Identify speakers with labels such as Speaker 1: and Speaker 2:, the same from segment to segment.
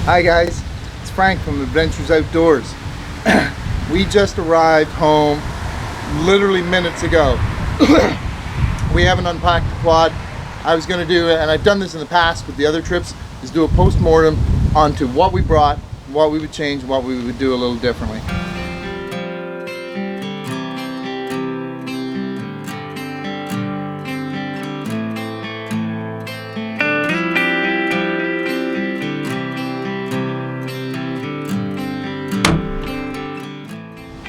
Speaker 1: Hi guys, it's Frank from Adventures Outdoors. We just arrived home literally minutes ago. We haven't unpacked the quad. I was going to do, and I've done this in the past with the other trips, is do a post-mortem onto what we brought, what we would change, what we would do a little differently.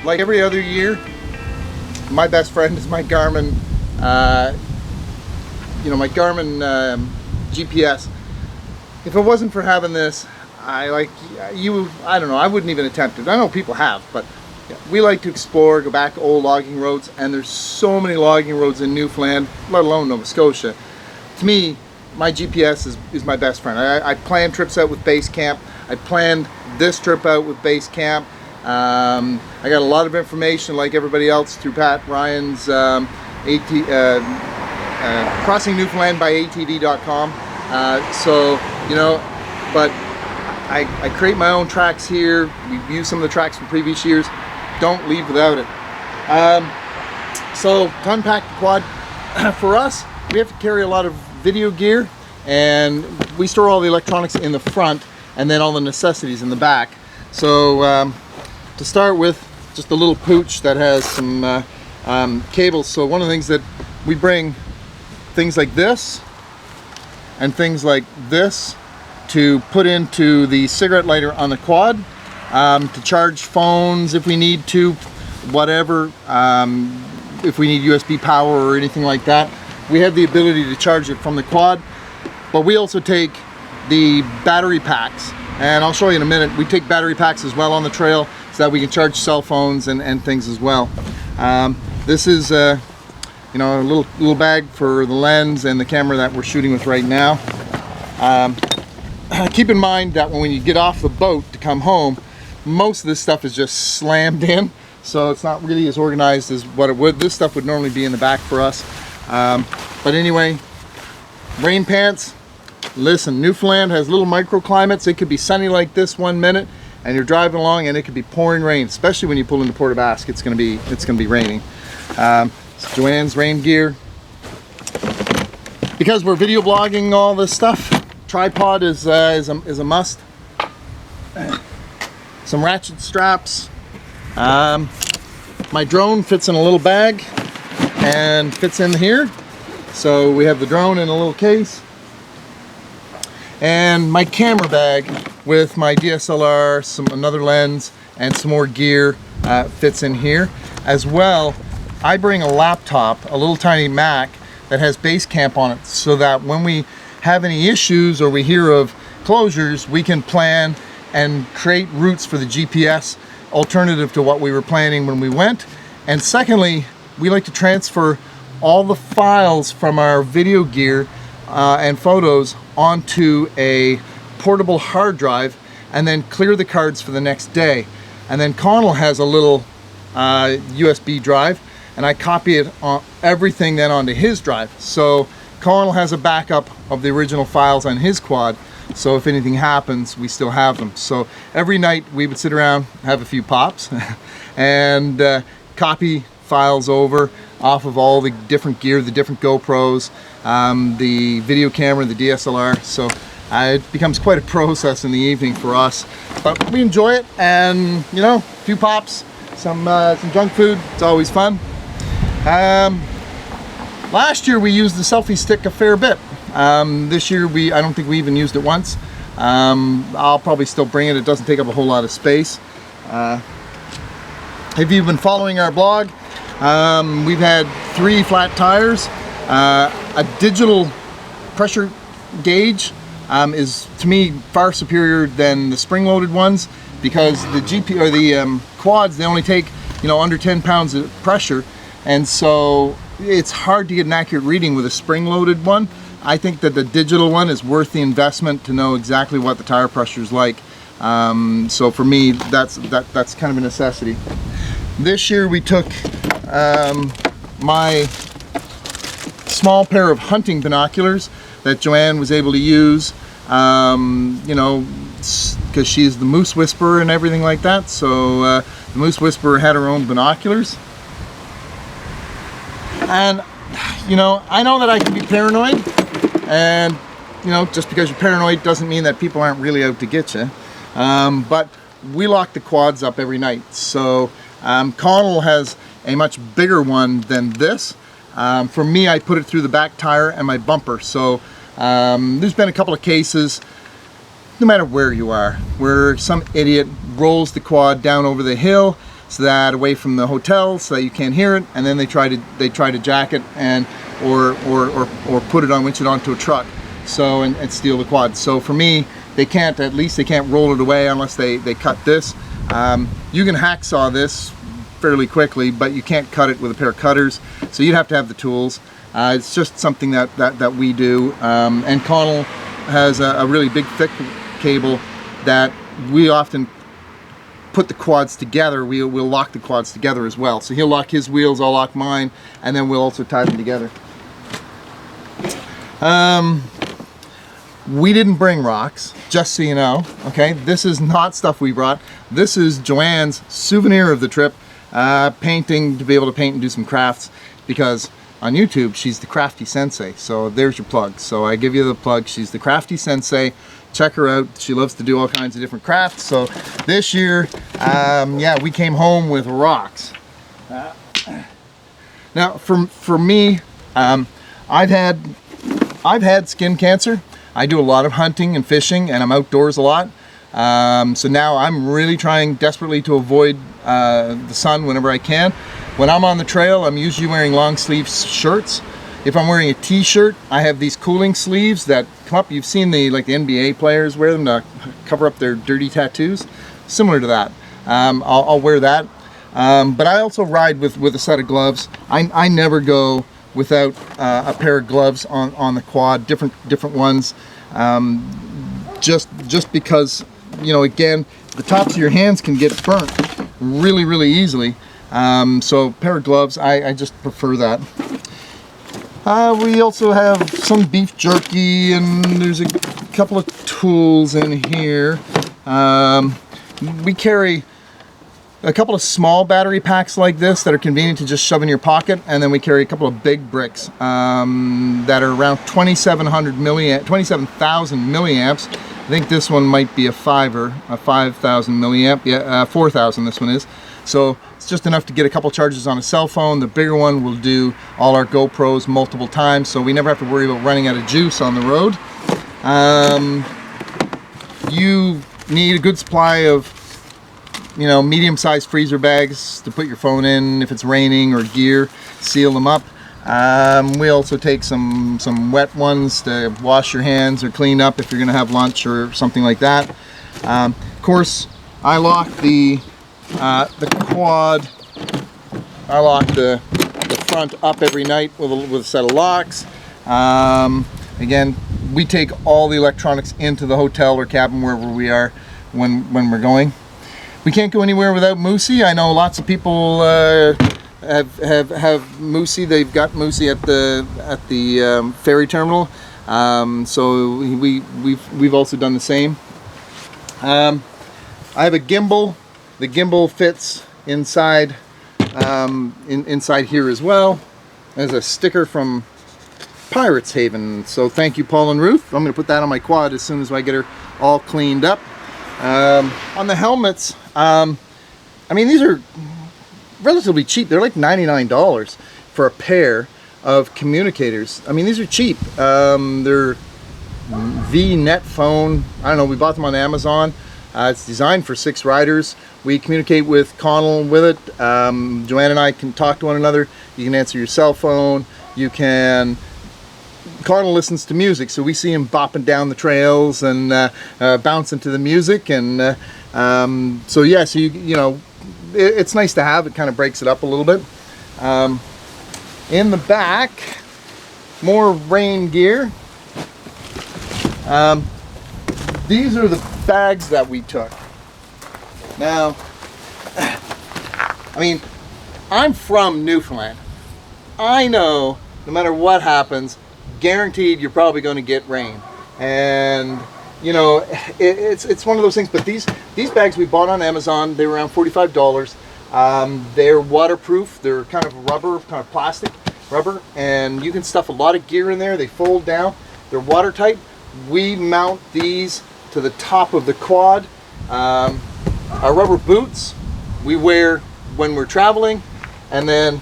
Speaker 1: Like every other year, my best friend is my Garmin, my Garmin GPS. If it wasn't for having this, I don't know, I wouldn't even attempt it. I know people have, but we like to explore, go back to old logging roads, and there's so many logging roads in Newfoundland, let alone Nova Scotia. To me, my GPS is my best friend. I plan trips out with Base Camp. I planned this trip out with Base Camp. I got a lot of information, like everybody else, through Pat Ryan's Crossing Newfoundland by ATV.com. But I create my own tracks here. We've used some of the tracks from previous years. Don't leave without it. So to unpack the quad, for us, we have to carry a lot of video gear, and we store all the electronics in the front and then all the necessities in the back. So to start with, just a little pooch that has some cables. So one of the things that we bring, things like this and things like this to put into the cigarette lighter on the quad, to charge phones if we need to, whatever, if we need USB power or anything like that. We have the ability to charge it from the quad, but we also take the battery packs, and I'll show you in a minute. We take battery packs as well on the trail, so that we can charge cell phones and things as well. This is a little bag for the lens and the camera that we're shooting with right now. Keep in mind that when you get off the boat to come home, most of this stuff is just slammed in, so it's not really as organized as what it would. This stuff would normally be in the back for us. But anyway, rain pants. Listen, Newfoundland has little microclimates. It could be sunny like this one minute, and you're driving along and it could be pouring rain, especially when you pull into Port aux Basques. It's gonna be raining. It's Joanne's rain gear. Because we're video blogging all this stuff, tripod is a must. Some ratchet straps. My drone fits in a little bag and fits in here. So we have the drone in a little case. And my camera bag with my DSLR, another lens, and some more gear fits in here. As well, I bring a laptop, a little tiny Mac that has Base Camp on it, so that when we have any issues or we hear of closures, we can plan and create routes for the GPS alternative to what we were planning when we went. And secondly, we like to transfer all the files from our video gear and photos onto a portable hard drive and then clear the cards for the next day. And then Connell has a little USB drive, and I copy it on everything then onto his drive. So Connell has a backup of the original files on his quad, so if anything happens, we still have them. So every night we would sit around, have a few pops, and copy files over off of all the different gear, the different GoPros, the video camera, the DSLR. So it becomes quite a process in the evening for us, but we enjoy it. And a few pops, some junk food, it's always fun. Last year we used the selfie stick a fair bit. This year I don't think we even used it once. I'll probably still bring it. It doesn't take up a whole lot of space. If you've been following our blog, we've had 3 flat tires. A digital pressure gauge is, to me, far superior than the spring-loaded ones, because the quads, they only take under 10 pounds of pressure, and so it's hard to get an accurate reading with a spring-loaded one. I think that the digital one is worth the investment to know exactly what the tire pressure is like. So for me, that's kind of a necessity. This year we took my small pair of hunting binoculars that Joanne was able to use, kind because she's the moose whisperer and everything like that. So the moose whisperer had her own binoculars. And you know, I know that I can be paranoid, and you know, just because you're paranoid doesn't mean that people aren't really out to get you. But we lock the quads up every night. So Connell has a much bigger one than this. For me, I put it through the back tire and my bumper. So there's been a couple of cases, no matter where you are, where some idiot rolls the quad down over the hill, so that away from the hotel, so that you can't hear it, and then they try to jack it and or put it onto a truck, so and steal the quad. So for me, at least they can't roll it away unless they cut this. You can hacksaw this fairly quickly, but you can't cut it with a pair of cutters, so you'd have to have the tools. It's just something that we do. And Connell has a really big thick cable that we often put the quads together. We'll lock the quads together as well. So he'll lock his wheels, I'll lock mine, and then we'll also tie them together. We didn't bring rocks, just so you know, okay? This is not stuff we brought. This is Joanne's souvenir of the trip, painting, to be able to paint and do some crafts, because on YouTube, she's the crafty sensei. So there's your plug. So I give you the plug. She's the crafty sensei. Check her out. She loves to do all kinds of different crafts. So this year, yeah, we came home with rocks. Now, for me, I've had skin cancer. I do a lot of hunting and fishing, and I'm outdoors a lot. So now I'm really trying desperately to avoid the sun whenever I can. When I'm on the trail, I'm usually wearing long sleeve shirts. If I'm wearing a t-shirt, I have these cooling sleeves that come up. You've seen the NBA players wear them to cover up their dirty tattoos. Similar to that. I'll wear that. But I also ride with a set of gloves. I never go without a pair of gloves on the quad, different ones. Just because, you know, again, the tops of your hands can get burnt really easily. So a pair of gloves, I just prefer that. We also have some beef jerky, and there's a couple of tools in here. We carry a couple of small battery packs like this that are convenient to just shove in your pocket, and then we carry a couple of big bricks that are around 27,000 milliamps. I think this one might be a 5,000 milliamp. Yeah, 4,000 this one is. So it's just enough to get a couple charges on a cell phone. The bigger one will do all our GoPros multiple times, so we never have to worry about running out of juice on the road. You need a good supply of, you know, medium-sized freezer bags to put your phone in if it's raining, or gear, seal them up. We also take some wet ones to wash your hands or clean up if you're going to have lunch or something like that. Of course, I lock the quad. I lock the front up every night with a set of locks. Again, we take all the electronics into the hotel or cabin, wherever we are, when we're going. We can't go anywhere without Moosey. I know lots of people have Moosey. They've got Moosey at the ferry terminal. So we've also done the same. I have a gimbal. The gimbal fits inside inside here as well. There's a sticker from Pirates Haven. So thank you, Paul and Ruth. I'm going to put that on my quad as soon as I get her all cleaned up. On the helmets, I mean, these are relatively cheap. They're like $99 for a pair of Communicators. I mean, these are cheap. They're V-Net phone. I don't know, we bought them on Amazon. It's designed for 6 riders. We communicate with Connell with it. Joanne and I can talk to one another. You can answer your cell phone. You can... Connell listens to music, so we see him bopping down the trails and bouncing to the music. And so yeah, so you know, it's nice to have. It kind of breaks it up a little bit. In the back, more rain gear. These are the bags that we took. Now, I mean, I'm from Newfoundland. I know no matter what happens, guaranteed you're probably going to get rain. And you know, it's one of those things. But these bags we bought on Amazon. They were around $45. They're waterproof. They're kind of rubber, kind of plastic rubber, and you can stuff a lot of gear in there. They fold down. They're watertight. We mount these to the top of the quad. Our rubber boots we wear when we're traveling, and then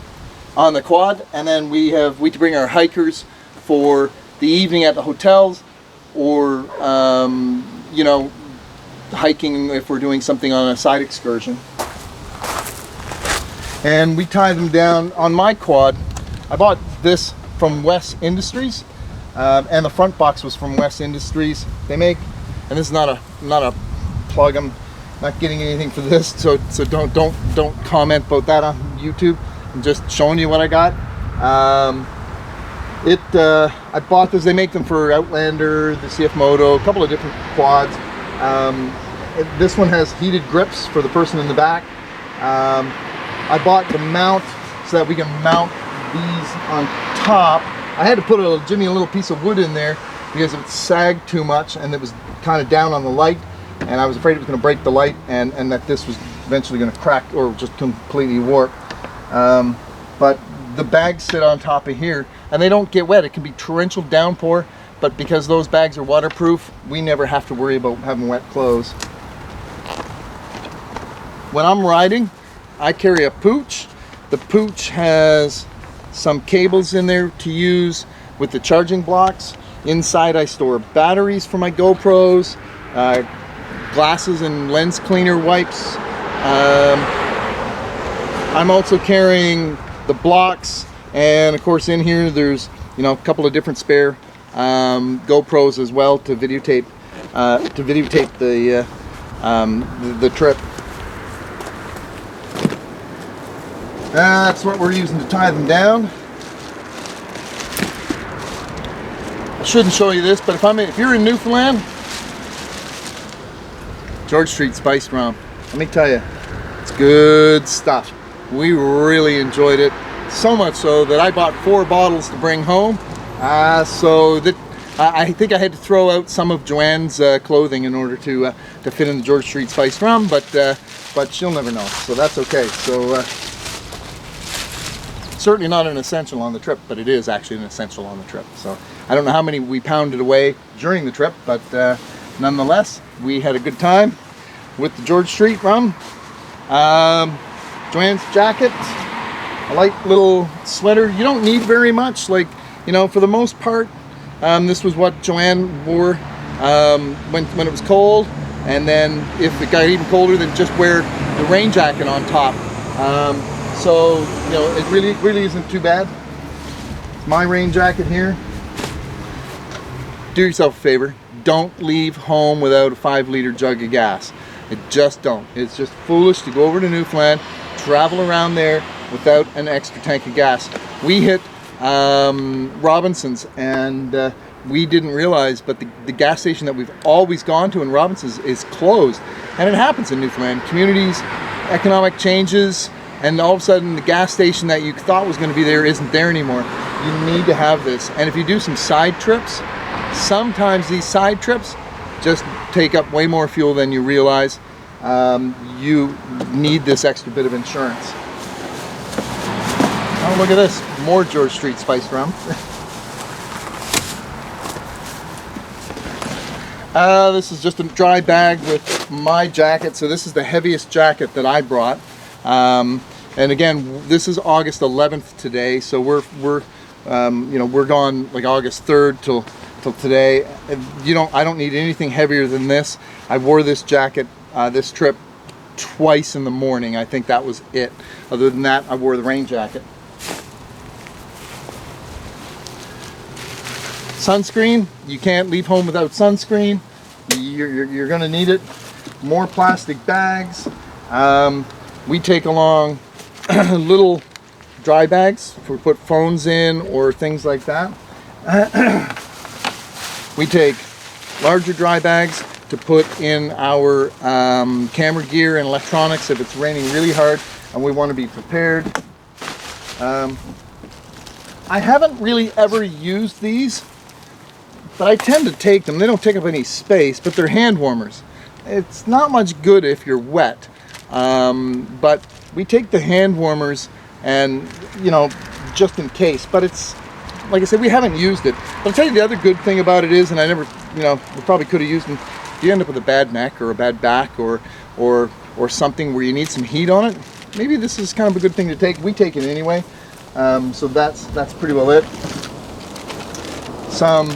Speaker 1: on the quad, and then we bring our hikers for the evening at the hotels, or you know, hiking if we're doing something on a side excursion. And we tie them down. On my quad, I bought this from West Industries, and the front box was from West Industries. They make, and this is not a plug. I'm not getting anything for this, so don't comment about that on YouTube. I'm just showing you what I got. I bought this. They make them for Outlander, the CF Moto, a couple of different quads. This one has heated grips for the person in the back. I bought the mount so that we can mount these on top. I had to put Jimmy a little piece of wood in there because it sagged too much and it was kind of down on the light, and I was afraid it was going to break the light, and that this was eventually going to crack or just completely warp. But the bags sit on top of here and they don't get wet. It can be torrential downpour, but because those bags are waterproof, we never have to worry about having wet clothes. When I'm riding, I carry a pooch. The pooch has some cables in there to use with the charging blocks. Inside I store batteries for my GoPros, glasses and lens cleaner wipes. I'm also carrying the blocks, and of course in here there's, you know, a couple of different spare GoPros as well to videotape the trip. That's what we're using to tie them down. I shouldn't show you this, but if you're in Newfoundland, George Street spiced rum, let me tell you, it's good stuff. We really enjoyed it, so much so that I bought 4 bottles to bring home. So that I think I had to throw out some of Joanne's clothing in order to fit in the George Street spiced rum, but she'll never know, so that's okay. So certainly not an essential on the trip, but it is actually an essential on the trip. So I don't know how many we pounded away during the trip, but nonetheless, we had a good time with the George Street rum. Joanne's jacket, a light little sweater. You don't need very much, like, you know, for the most part. This was what Joanne wore when it was cold, and then if it got even colder, then just wear the rain jacket on top. So, you know, it really isn't too bad. It's my rain jacket here. Do yourself a favor. Don't leave home without a 5-liter jug of gas. It just don't. It's just foolish to go over to Newfoundland, travel around there without an extra tank of gas. We hit Robinson's, and we didn't realize, but the gas station that we've always gone to in Robinson's is closed. And it happens in Newfoundland. Communities, economic changes, and all of a sudden the gas station that you thought was going to be there isn't there anymore. You need to have this. And if you do some side trips, sometimes these side trips just take up way more fuel than you realize. You need this extra bit of insurance. Oh, look at this. More George Street spiced rum. This is just a dry bag with my jacket. So this is the heaviest jacket that I brought. And again, this is August 11th today. So we're you know, we're gone like August 3rd till today. I don't need anything heavier than this. I wore this jacket this trip twice in the morning. I think that was it. Other than that, I wore the rain jacket. Sunscreen. You can't leave home without sunscreen. You're gonna need it. More plastic bags. We take along little dry bags for put phones in or things like that. We take larger dry bags to put in our camera gear and electronics if it's raining really hard and we want to be prepared. I haven't really ever used these but I tend to take them. They don't take up any space, but they're hand warmers. It's not much good if you're wet, but we take the hand warmers and, you know, just in case. But it's, like I said, we haven't used it. But I'll tell you the other good thing about it is, and I never, you know, we probably could have used them, if you end up with a bad neck or a bad back or something where you need some heat on it, maybe this is kind of a good thing to take. We take it anyway, so that's pretty well it. Some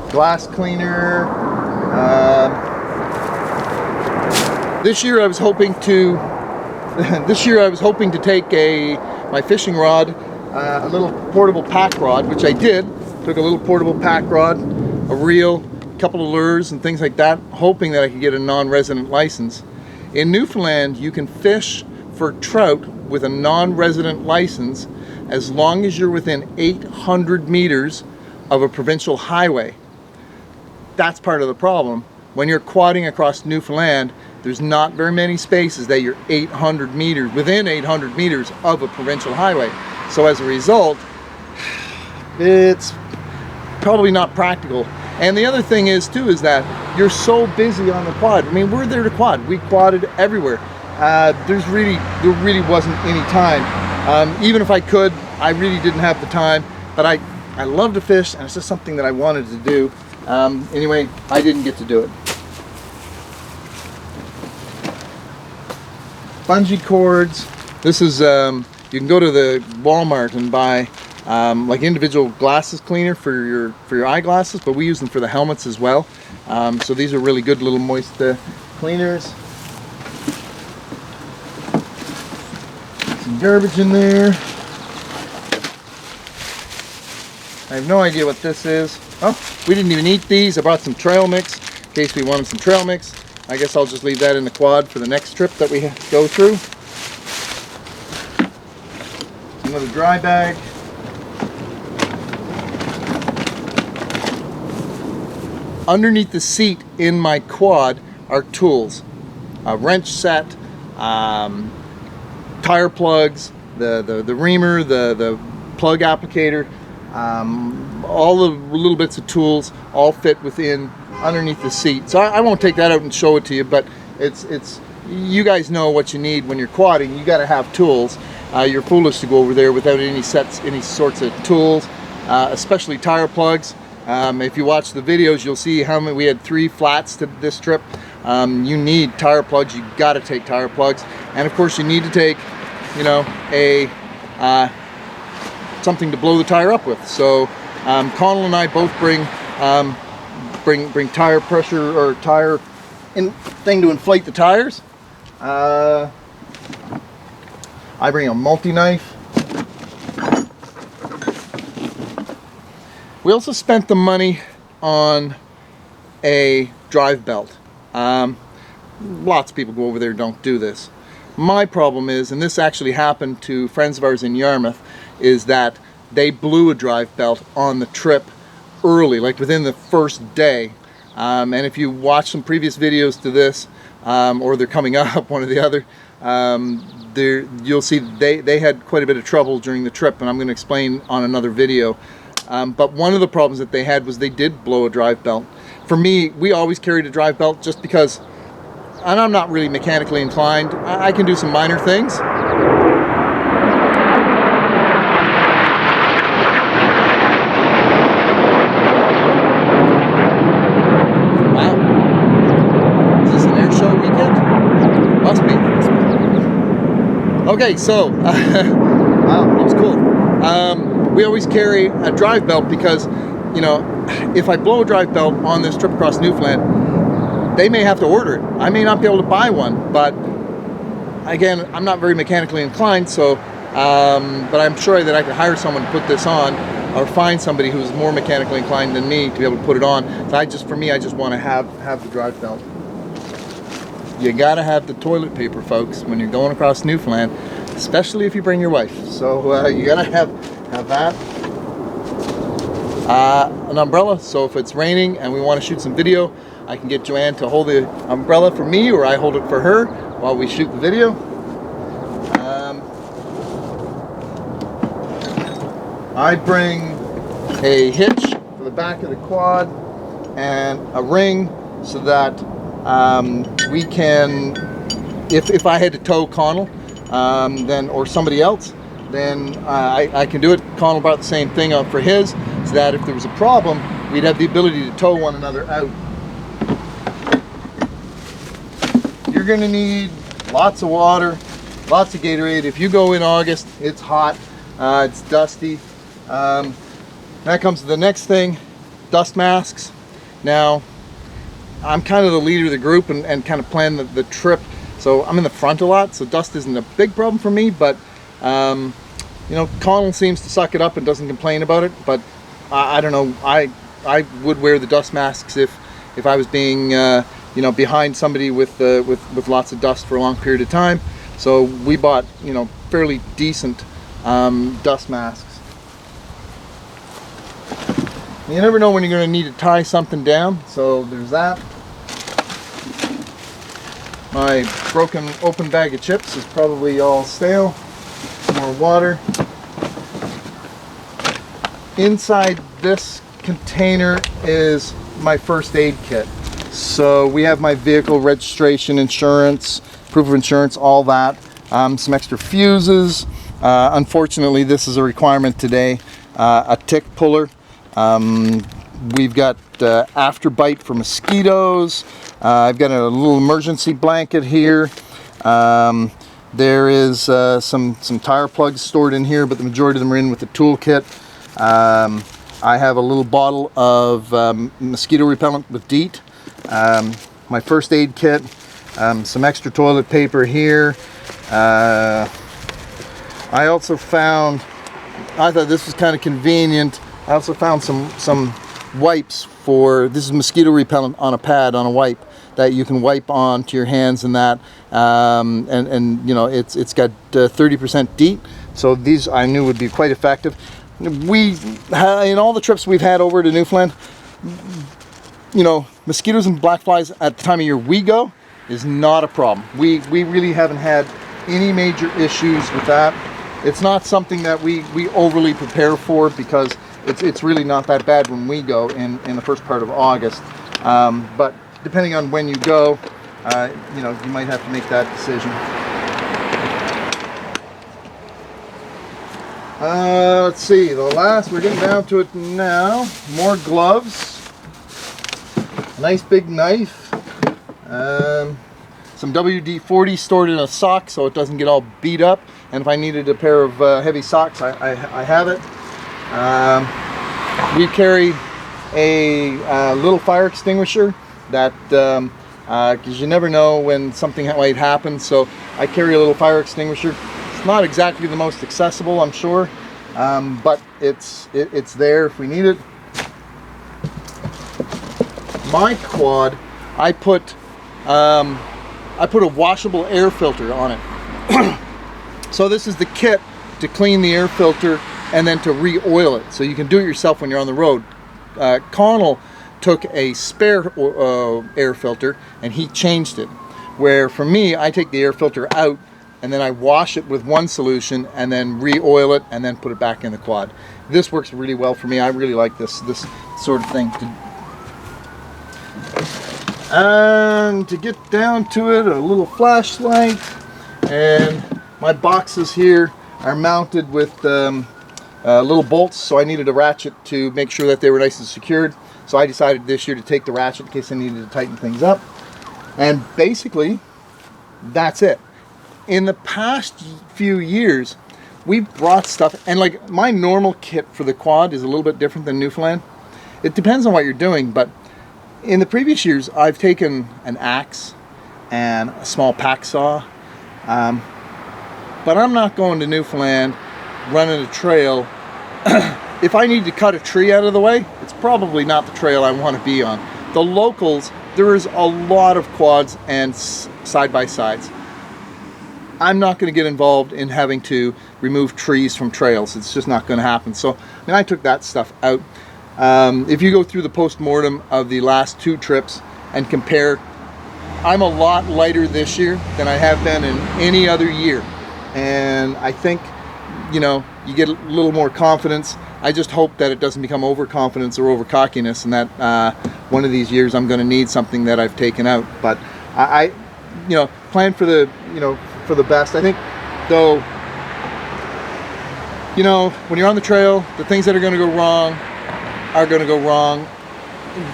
Speaker 1: glass cleaner. This year I was hoping to take my fishing rod, a little portable pack rod, which I did. Took a little portable pack rod, a reel, a couple of lures and things like that, hoping that I could get a non-resident license. In Newfoundland, you can fish for trout with a non-resident license as long as you're within 800 meters of a provincial highway. That's part of the problem. When you're quadding across Newfoundland, there's not very many spaces that you're 800 meters, within 800 meters of a provincial highway. So as a result, it's probably not practical. And the other thing is too, is that you're so busy on the quad. I mean, we're there to quad. We quadded everywhere. There really wasn't any time. Even if I could, I really didn't have the time. But I love to fish, and it's just something that I wanted to do. Anyway, I didn't get to do it. Bungee cords. This is, you can go to the Walmart and buy like individual glasses cleaner for your eyeglasses, but we use them for the helmets as well. So these are really good little moist cleaners. Some garbage in there. I have no idea what this is. Oh, we didn't even eat these. I brought some trail mix in case we wanted some trail mix. I guess I'll just leave that in the quad for the next trip that we go through. Another dry bag. Underneath the seat in my quad are tools. A wrench set, tire plugs, the reamer, the plug applicator, all the little bits of tools all fit within underneath the seat. So I won't take that out and show it to you, but it's you guys know what you need when you're quadding. You got to have tools. You're foolish to go over there without any sorts of tools, especially tire plugs. If you watch the videos, you'll see how many we had 3 flats to this trip. You need tire plugs. You got to take tire plugs, and of course you need to take, you know, something to blow the tire up with. So Connell and I both bring tire pressure or tire thing to inflate the tires. I bring a multi-knife. We also spent the money on a drive belt. Lots of people go over there and don't do this. My problem is, and this actually happened to friends of ours in Yarmouth, is that they blew a drive belt on the trip early, like within the first day. And if you watch some previous videos to this, or they're coming up, one or the other, you'll see they had quite a bit of trouble during the trip, and I'm going to explain on another video. But one of the problems that they had was they did blow a drive belt. For me, we always carried a drive belt just because, and I'm not really mechanically inclined. I can do some minor things. Okay, so, wow, that was cool. We always carry a drive belt because, you know, if I blow a drive belt on this trip across Newfoundland, they may have to order it. I may not be able to buy one, but again, I'm not very mechanically inclined, so, but I'm sure that I could hire someone to put this on, or find somebody who's more mechanically inclined than me to be able to put it on. So for me, I just want to have the drive belt. You gotta have the toilet paper, folks, when you're going across Newfoundland, especially if you bring your wife. So you gotta have that. An umbrella, so if it's raining and we want to shoot some video, I can get Joanne to hold the umbrella for me, or I hold it for her while we shoot the video. I bring a hitch for the back of the quad and a ring so that we can, if I had to tow Connell, then, or somebody else, then I can do it. Connell brought the same thing up for his, so that if there was a problem, we'd have the ability to tow one another out. You're gonna need lots of water, lots of Gatorade. If you go in August, it's hot, it's dusty. That comes to the next thing, dust masks. Now, I'm kind of the leader of the group and kind of plan the trip. So I'm in the front a lot, so dust isn't a big problem for me, but you know, Connell seems to suck it up and doesn't complain about it, but I don't know, I would wear the dust masks if I was being you know, behind somebody with lots of dust for a long period of time. So we bought, you know, fairly decent dust masks. You never know when you're going to need to tie something down, so there's that. My broken open bag of chips is probably all stale. Some more water. Inside this container is my first aid kit. So we have my vehicle registration, insurance, proof of insurance, all that. Some extra fuses. Unfortunately, this is a requirement today. A tick puller. We've got afterbite for mosquitoes. I've got a little emergency blanket here. There is some tire plugs stored in here, but the majority of them are in with the toolkit. I have a little bottle of mosquito repellent with DEET. My first aid kit. Some extra toilet paper here. I also found, I thought this was kind of convenient, I also found some wipes for, this is mosquito repellent on a pad, on a wipe, that you can wipe onto your hands and that, and you know, it's got 30% DEET, so these I knew would be quite effective. In all the trips we've had over to Newfoundland, you know, mosquitoes and black flies at the time of year we go is not a problem. We really haven't had any major issues with that. It's not something that we overly prepare for, because it's really not that bad when we go in the first part of August. But depending on when you go, you know, you might have to make that decision. Let's see, we're getting down to it now. More gloves. A nice big knife. Some WD-40 stored in a sock so it doesn't get all beat up. And if I needed a pair of heavy socks, I have it. We carry a little fire extinguisher that, because you never know when something might happen, so I carry a little fire extinguisher. It's not exactly the most accessible, I'm sure, but it's there if we need it. My quad, I put a washable air filter on it. So this is the kit to clean the air filter and then to re-oil it. So you can do it yourself when you're on the road. Connell took a spare air filter and he changed it. Where for me, I take the air filter out and then I wash it with one solution and then re-oil it and then put it back in the quad. This works really well for me. I really like this sort of thing. And to get down to it, a little flashlight, and my boxes here are mounted with little bolts, so I needed a ratchet to make sure that they were nice and secured. So I decided this year to take the ratchet in case I needed to tighten things up. And basically, that's it. In the past few years, we've brought stuff, and like my normal kit for the quad is a little bit different than Newfoundland. It depends on what you're doing, but in the previous years, I've taken an axe and a small pack saw, but I'm not going to Newfoundland running a trail. If I need to cut a tree out of the way, it's probably not the trail I want to be on. The locals, there is a lot of quads and side-by-sides. I'm not going to get involved in having to remove trees from trails. It's just not going to happen. So, I mean, I took that stuff out. If you go through the post mortem of the last two trips and compare, I'm a lot lighter this year than I have been in any other year. And I think, you know, you get a little more confidence. I just hope that it doesn't become overconfidence or overcockiness, and that one of these years I'm going to need something that I've taken out. But I plan for the, for the best. I think, though, when you're on the trail, the things that are going to go wrong are going to go wrong.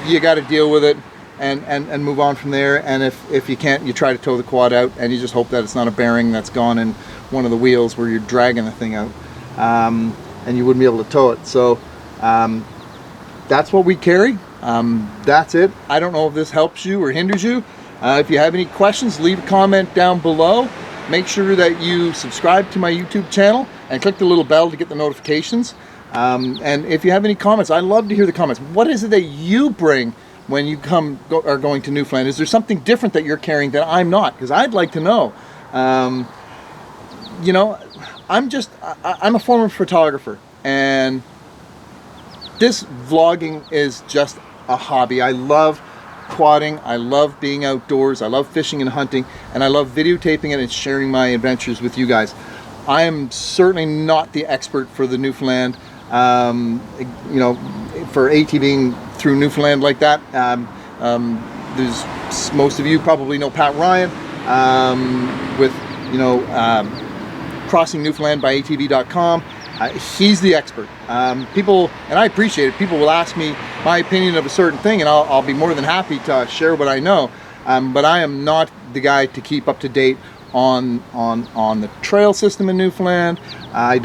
Speaker 1: You got to deal with it and move on from there. And if you can't, you try to tow the quad out, and you just hope that it's not a bearing that's gone in one of the wheels where you're dragging the thing out, and you wouldn't be able to tow it. So that's what we carry. That's it. I don't know if this helps you or hinders you. If you have any questions, leave a comment down below. Make sure that you subscribe to my YouTube channel and click the little bell to get the notifications. And if you have any comments, I love to hear the comments. What is it that you bring when you are going to Newfoundland? Is there something different that you're carrying that I'm not? Because I'd like to know. I'm a former photographer, and this vlogging is just a hobby. I love quadding, I love being outdoors, I love fishing and hunting, and I love videotaping it and sharing my adventures with you guys. I am certainly not the expert for the Newfoundland, for ATVing through Newfoundland like that. There's most of you probably know Pat Ryan with Crossing Newfoundland by ATV.com. He's the expert. People, and I appreciate it, people will ask me my opinion of a certain thing, and I'll be more than happy to share what I know. But I am not the guy to keep up to date on the trail system in Newfoundland. I'm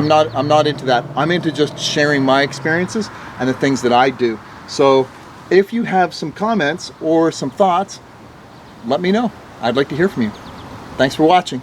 Speaker 1: not into that. I'm into just sharing my experiences and the things that I do. So if you have some comments or some thoughts, let me know. I'd like to hear from you. Thanks for watching.